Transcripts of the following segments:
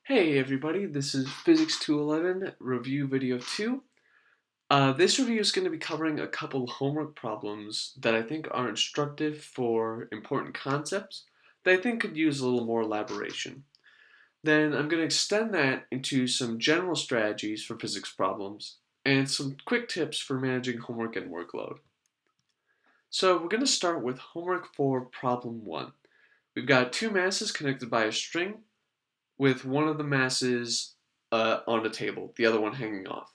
Hey everybody, this is Physics 211 review video 2. This review is going to be covering a couple homework problems that I think are instructive for important concepts that I think could use a little more elaboration. Then I'm going to extend that into some general strategies for physics problems and some quick tips for managing homework and workload. So we're going to start with homework for problem 1. We've got two masses connected by a string with one of the masses on a table, the other one hanging off.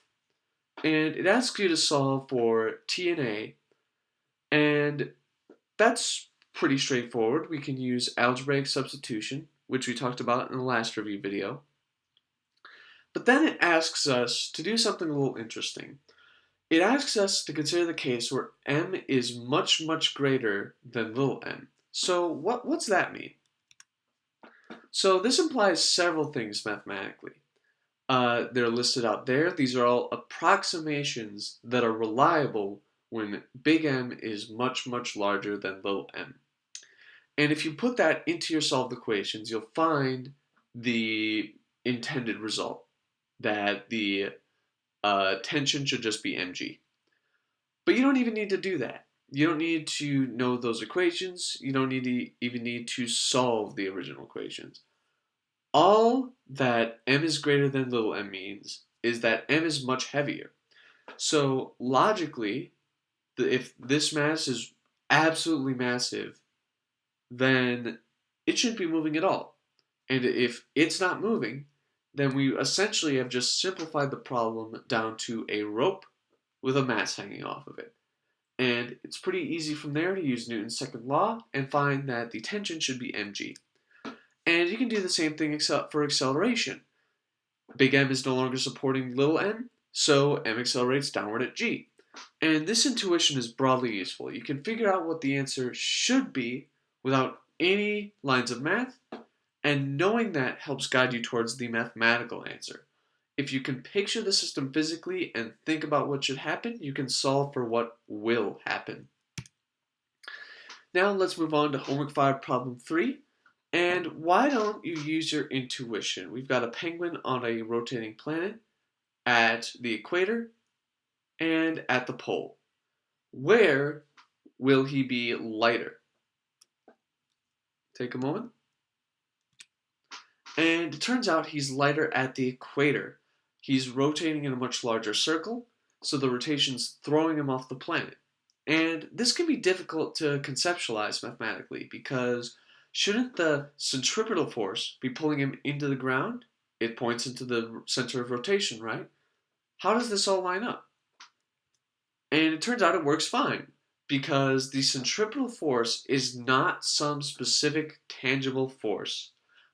And it asks you to solve for T and A, and that's pretty straightforward. We can use algebraic substitution, which we talked about in the last review video. But then it asks us to do something a little interesting. It asks us to consider the case where m is much, much greater than little m. So what's that mean? So this implies several things mathematically. They're listed out there. These are all approximations that are reliable when big M is much, much larger than little m. And if you put that into your solved equations, you'll find the intended result, that the tension should just be mg. But you don't even need to do that. You don't need to know those equations. You don't even need to solve the original equations. All that m is greater than little m means is that m is much heavier. So logically, if this mass is absolutely massive, then it shouldn't be moving at all. And if it's not moving, then we essentially have just simplified the problem down to a rope with a mass hanging off of it. And it's pretty easy from there to use Newton's second law and find that the tension should be mg. And you can do the same thing for acceleration. Big M is no longer supporting little m, so m accelerates downward at g. And this intuition is broadly useful. You can figure out what the answer should be without any lines of math, and knowing that helps guide you towards the mathematical answer. If you can picture the system physically and think about what should happen, you can solve for what will happen. Now let's move on to homework 5, problem 3. And why don't you use your intuition? We've got a penguin on a rotating planet at the equator and at the pole. Where will he be lighter? Take a moment. And it turns out he's lighter at the equator. He's rotating in a much larger circle, so the rotation's throwing him off the planet. And this can be difficult to conceptualize mathematically because shouldn't the centripetal force be pulling him into the ground? It points into the center of rotation, right? How does this all line up? And it turns out it works fine because the centripetal force is not some specific tangible force,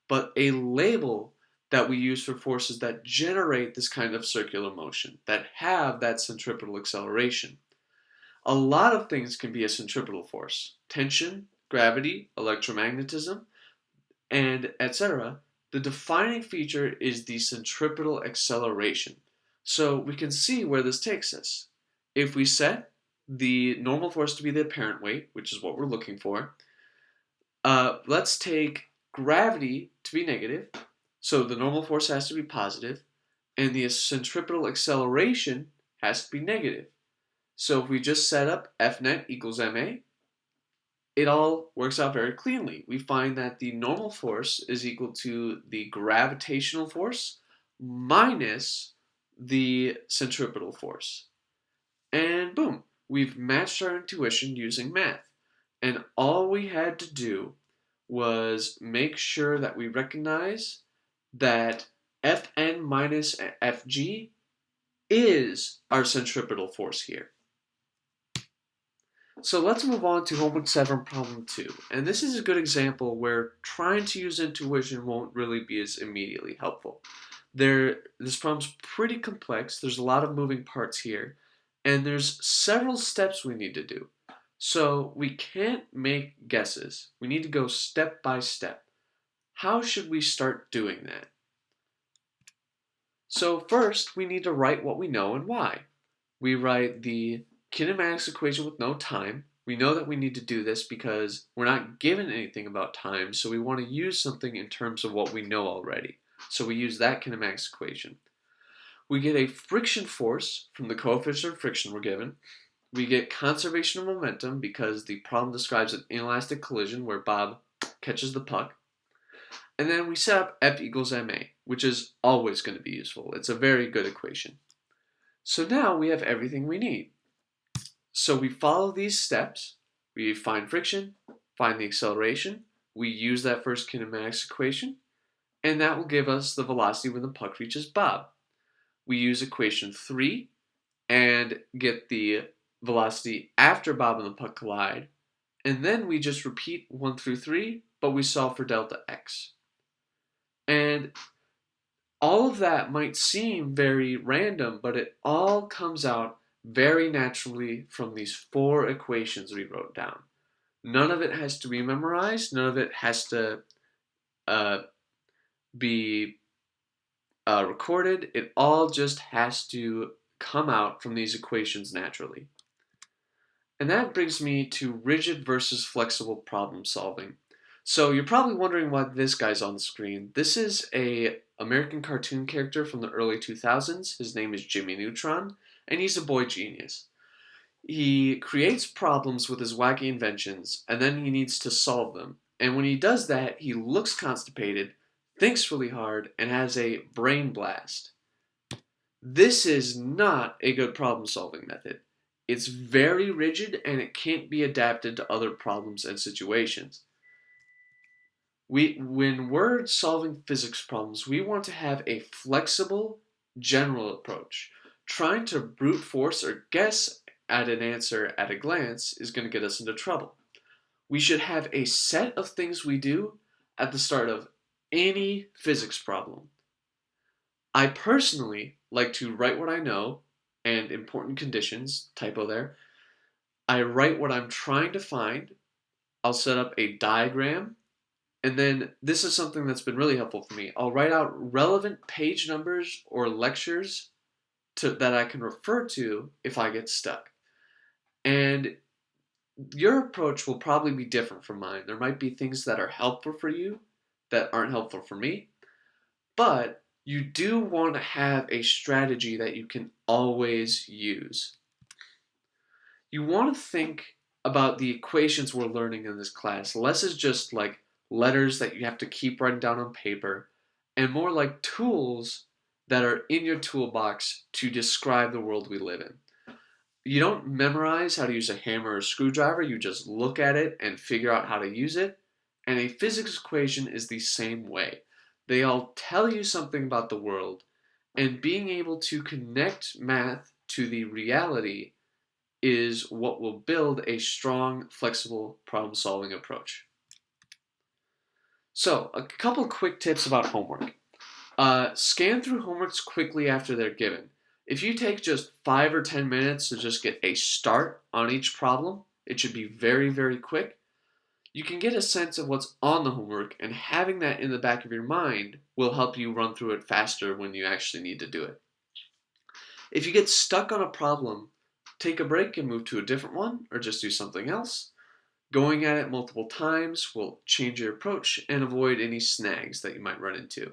but a label that we use for forces that generate this kind of circular motion, that have that centripetal acceleration. A lot of things can be a centripetal force: tension, gravity, electromagnetism, and etc. The defining feature is the centripetal acceleration. So we can see where this takes us. If we set the normal force to be the apparent weight, which is what we're looking for, let's take gravity to be negative, so the normal force has to be positive, and the centripetal acceleration has to be negative. So if we just set up F net equals ma, it all works out very cleanly. We find that the normal force is equal to the gravitational force minus the centripetal force. And boom, we've matched our intuition using math. And all we had to do was make sure that we recognize that Fn minus Fg is our centripetal force here. So let's move on to homework 7, problem 2. And this is a good example where trying to use intuition won't really be as immediately helpful. This problem's pretty complex. There's a lot of moving parts here, and there's several steps we need to do. So we can't make guesses. We need to go step by step. How should we start doing that? So first, we need to write what we know and why. We write the kinematics equation with no time. We know that we need to do this because we're not given anything about time, so we want to use something in terms of what we know already. So we use that kinematics equation. We get a friction force from the coefficient of friction we're given. We get conservation of momentum because the problem describes an inelastic collision where Bob catches the puck. And then we set up F equals ma, which is always going to be useful. It's a very good equation. So now we have everything we need. So we follow these steps. We find friction, find the acceleration. We use that first kinematics equation, and that will give us the velocity when the puck reaches Bob. We use equation 3 and get the velocity after Bob and the puck collide, and then we just repeat 1 through 3, but we solve for delta x. And all of that might seem very random, but it all comes out very naturally from these 4 equations we wrote down. None of it has to be memorized. None of it has to be recorded. It all just has to come out from these equations naturally. And that brings me to rigid versus flexible problem solving. So you're probably wondering why this guy's on the screen. This is a American cartoon character from the early 2000s. His name is Jimmy Neutron, and he's a boy genius. He creates problems with his wacky inventions, and then he needs to solve them. And when he does that, he looks constipated, thinks really hard, and has a brain blast. This is not a good problem solving method. It's very rigid and it can't be adapted to other problems and situations. When we're solving physics problems, we want to have a flexible, general approach. Trying to brute force or guess at an answer at a glance is going to get us into trouble. We should have a set of things we do at the start of any physics problem. I personally like to write what I know and important conditions, typo there. I write what I'm trying to find. I'll set up a diagram. And then this is something that's been really helpful for me. I'll write out relevant page numbers or lectures that I can refer to if I get stuck. And your approach will probably be different from mine. There might be things that are helpful for you that aren't helpful for me. But you do want to have a strategy that you can always use. You want to think about the equations we're learning in this class less as just like letters that you have to keep writing down on paper, and more like tools that are in your toolbox to describe the world we live in. You don't memorize how to use a hammer or a screwdriver, you just look at it and figure out how to use it. And a physics equation is the same way. They all tell you something about the world, and being able to connect math to the reality is what will build a strong, flexible problem-solving approach. So, a couple quick tips about homework. Scan through homeworks quickly after they're given. If you take just 5 or 10 minutes to just get a start on each problem, it should be very, very quick. You can get a sense of what's on the homework, and having that in the back of your mind will help you run through it faster when you actually need to do it. If you get stuck on a problem, take a break and move to a different one, or just do something else. Going at it multiple times will change your approach and avoid any snags that you might run into.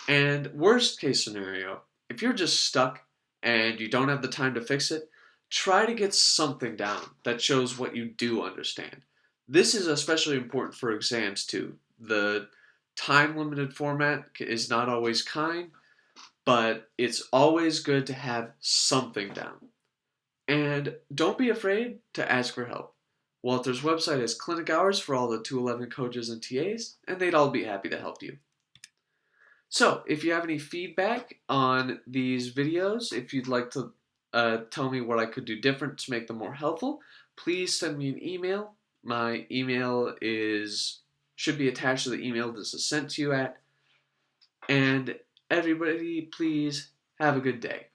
And worst case scenario, if you're just stuck and you don't have the time to fix it, try to get something down that shows what you do understand. This is especially important for exams too. The time-limited format is not always kind, but it's always good to have something down. And don't be afraid to ask for help. Walter's website has clinic hours for all the 211 coaches and TAs, and they'd all be happy to help you. So, if you have any feedback on these videos, if you'd like to tell me what I could do different to make them more helpful, please send me an email. My email should be attached to the email this is sent to you at. And everybody, please have a good day.